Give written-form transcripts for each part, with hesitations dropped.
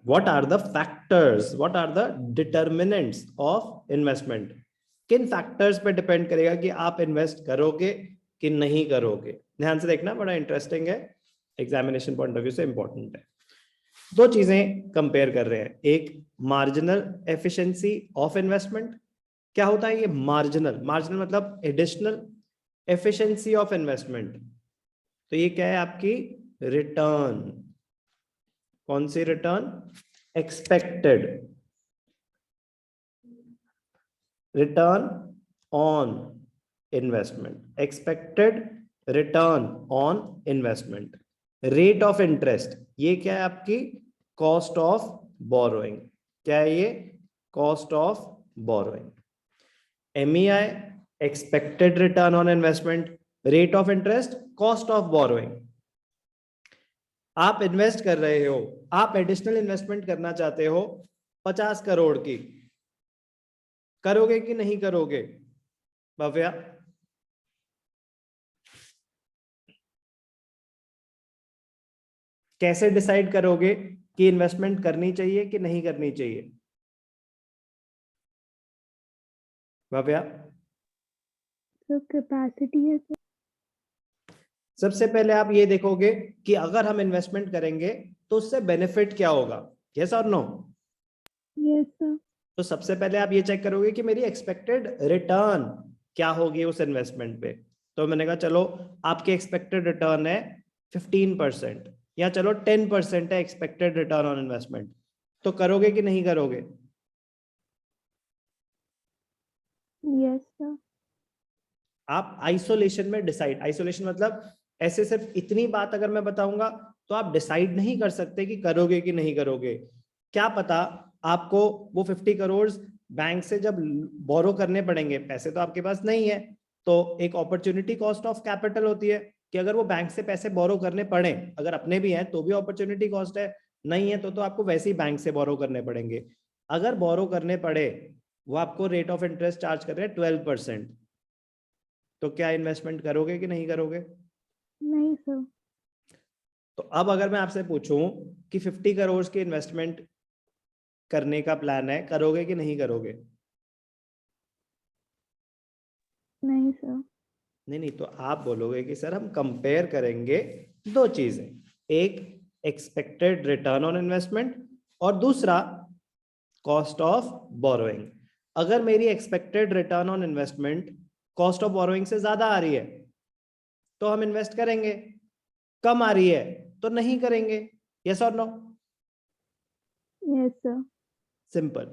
What are the factors, what are the determinants of investment? किन factors पे depend करेगा कि आप इन्वेस्ट करोगे कि नहीं करोगे? ध्यान से देखना, बड़ा इंटरेस्टिंग है, एग्जामिनेशन पॉइंट ऑफ व्यू से इंपॉर्टेंट है। दो चीजें कंपेयर कर रहे हैं, एक मार्जिनल एफिशिएंसी ऑफ इन्वेस्टमेंट। क्या होता है ये मार्जिनल? मार्जिनल मतलब एडिशनल, एफिशिएंसी ऑफ इन्वेस्टमेंट तो ये क्या है आपकी रिटर्न। कौन सी return? Expected return on investment, expected return on investment. Rate of interest, ये क्या है आपकी कॉस्ट ऑफ बोरोइंग। क्या है ये? Cost of borrowing. MEI expected return on investment, rate of interest, cost of borrowing. आप इन्वेस्ट कर रहे हो, आप एडिशनल इन्वेस्टमेंट करना चाहते हो 50 करोड़ की, करोगे कि नहीं करोगे भव्या? कैसे डिसाइड करोगे कि इन्वेस्टमेंट करनी चाहिए कि नहीं करनी चाहिए भव्या? तो कैपेसिटी है सर। सबसे पहले आप ये देखोगे कि अगर हम इन्वेस्टमेंट करेंगे तो उससे बेनिफिट क्या होगा, यस और नो? Yes sir. तो सबसे पहले आप ये चेक करोगे कि मेरी एक्सपेक्टेड रिटर्न क्या होगी उस इन्वेस्टमेंट पे। तो मैंने कहा चलो आपकी एक्सपेक्टेड रिटर्न है 15% या चलो 10% है एक्सपेक्टेड रिटर्न ऑन इन्वेस्टमेंट, तो करोगे कि नहीं करोगे? Yes sir. आप आइसोलेशन में डिसाइड, आइसोलेशन मतलब ऐसे सिर्फ इतनी बात अगर मैं बताऊंगा तो आप डिसाइड नहीं कर सकते कि करोगे कि नहीं करोगे। क्या पता आपको वो 50 करोड़ बैंक से जब बोरो करने पड़ेंगे, पैसे तो आपके पास नहीं है, तो एक अपॉर्चुनिटी कॉस्ट ऑफ कैपिटल होती है कि अगर वो बैंक से पैसे बोरो करने पड़े, अगर अपने भी हैं तो भी अपॉर्चुनिटी कॉस्ट है, नहीं है तो आपको वैसे ही बैंक से बोरो करने पड़ेंगे। अगर बोरो करने पड़े, वो आपको रेट ऑफ इंटरेस्ट चार्ज कर रहे हैं 12%, तो क्या इन्वेस्टमेंट करोगे कि नहीं करोगे? नहीं सर। तो अब अगर मैं आपसे पूछूं कि 50 करोड़ की इन्वेस्टमेंट करने का प्लान है, करोगे कि नहीं करोगे? नहीं सर। नहीं, तो आप बोलोगे कि सर हम कंपेयर करेंगे दो चीजें, एक एक्सपेक्टेड रिटर्न ऑन इन्वेस्टमेंट और दूसरा कॉस्ट ऑफ बोरोइंग। अगर मेरी expected return on investment cost of borrowing से ज्यादा आ रही है तो हम इन्वेस्ट करेंगे, कम आ रही है तो नहीं करेंगे, यस और नो? Yes sir. सिंपल।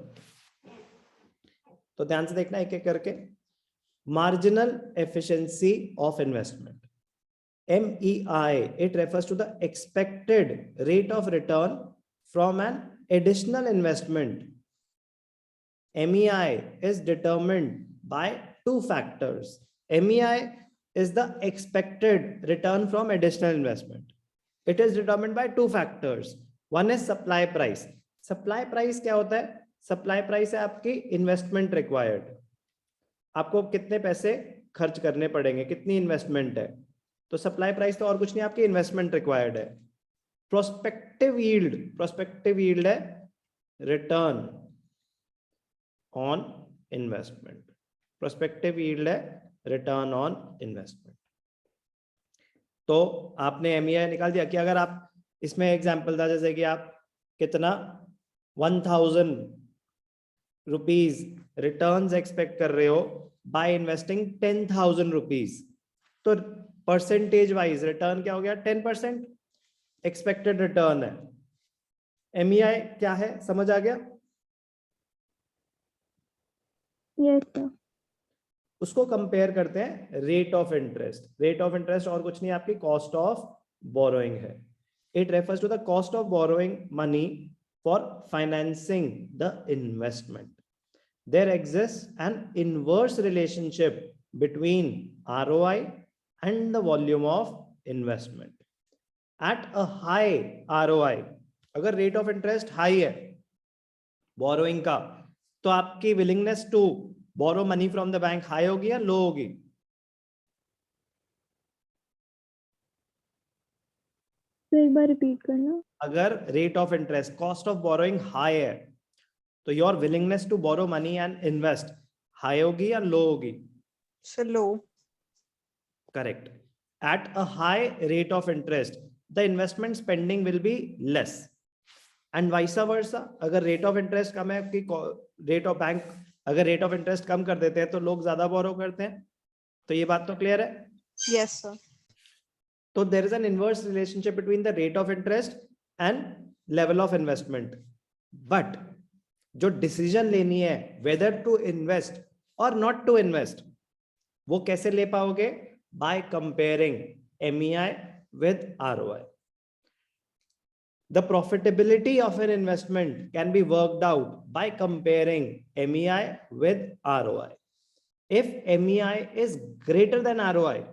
तो ध्यान से देखना एक एक करके। Marginal efficiency of investment, MEI, it refers to the expected rate of return from an additional investment. MEI is determined by two factors. MEI is the expected return from additional investment. It is determined by two factors. One is supply price. Supply price क्या होता है? Supply price है आपकी investment required, आपको कितने पैसे खर्च करने पड़ेंगे, कितनी इन्वेस्टमेंट है, तो सप्लाई प्राइस तो और कुछ नहीं, आपकी इन्वेस्टमेंट रिक्वायर्ड है। प्रोस्पेक्टिव यील्ड, प्रोस्पेक्टिव यील्ड है return on investment, prospective yield है रिटर्न ऑन इन्वेस्टमेंट। तो आपने MEI निकाल दिया कि अगर आप इसमें एग्जांपल था जैसे कि आप कितना 1000 रुपीज रिटर्न्स एक्सपेक्ट कर रहे हो बाय इन्वेस्टिंग 10,000 रुपीज, तो परसेंटेज वाइज रिटर्न क्या हो गया? 10% एक्सपेक्टेड रिटर्न है। MEI क्या है, समझ आ गया? Yes sir. उसको कंपेयर करते हैं rate of interest. Rate of interest और कुछ नहीं, आपकी कॉस्ट ऑफ बोरोइंग है। It refers to the cost of borrowing money for financing the investment. There exists an inverse relationship between ROI and the volume of investment. At a high ROI, अगर rate of interest high है borrowing का, तो आपकी willingness to borrow money from the bank high होगी या लो होगी? Sir एक बार repeat करना। अगर rate of interest, cost of borrowing high है, तो your willingness to borrow money and invest high होगी या लो होगी? So low. Correct. At a high rate of interest, the investment spending will be less. And vice versa, अगर rate of interest कम है, rate of bank अगर rate of interest कम कर देते हैं तो लोग ज्यादा बोरो करते हैं। तो ये बात तो क्लियर है? Yes, sir. तो there is an inverse relationship between the rate of interest and level of investment. But जो डिसीजन लेनी है whether to invest or not to invest, वो कैसे ले पाओगे? By comparing MEI with ROI. The profitability of an investment can be worked out by comparing MEI with ROI. If MEI is greater than ROI,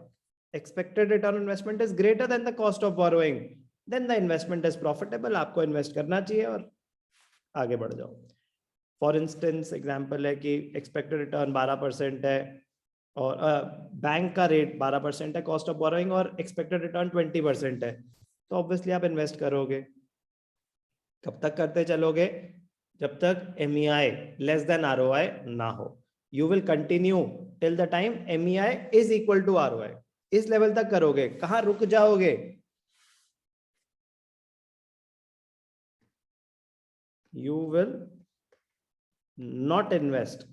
expected return on investment is greater than the cost of borrowing, then the investment is profitable. आपको invest करना चाहिए और आगे बढ़ जाओ. For instance, example है कि expected return 12% है और बैंक का रेट 12% है कॉस्ट ऑफ बोरोइंग और एक्सपेक्टेड रिटर्न 20% है, तो ऑब्वियसली आप इन्वेस्ट करोगे. कब तक करते चलोगे? जब तक MEI लेस देन ROI ना हो. You will continue till the time MEI is equal to ROI. इस लेवल तक करोगे. कहां रुक जाओगे? You will not invest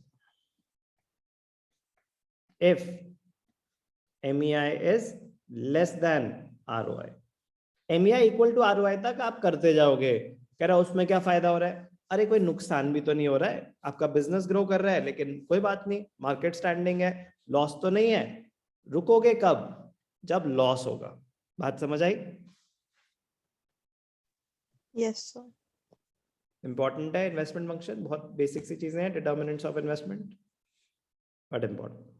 if MEI is less than ROI. MEI equal to ROI तक आप करते जाओगे. कह रहा उसमें क्या फायदा हो रहा है? अरे कोई नुकसान भी तो नहीं हो रहा है, आपका बिजनेस ग्रो कर रहा है, लेकिन कोई बात नहीं, मार्केट स्टैंडिंग है, लॉस तो नहीं है. रुकोगे कब? जब लॉस होगा. बात समझ आई? Yes, sir. इंपॉर्टेंट है इन्वेस्टमेंट फंक्शन. बहुत बेसिक सी चीजें हैं, determinants of investment, but important.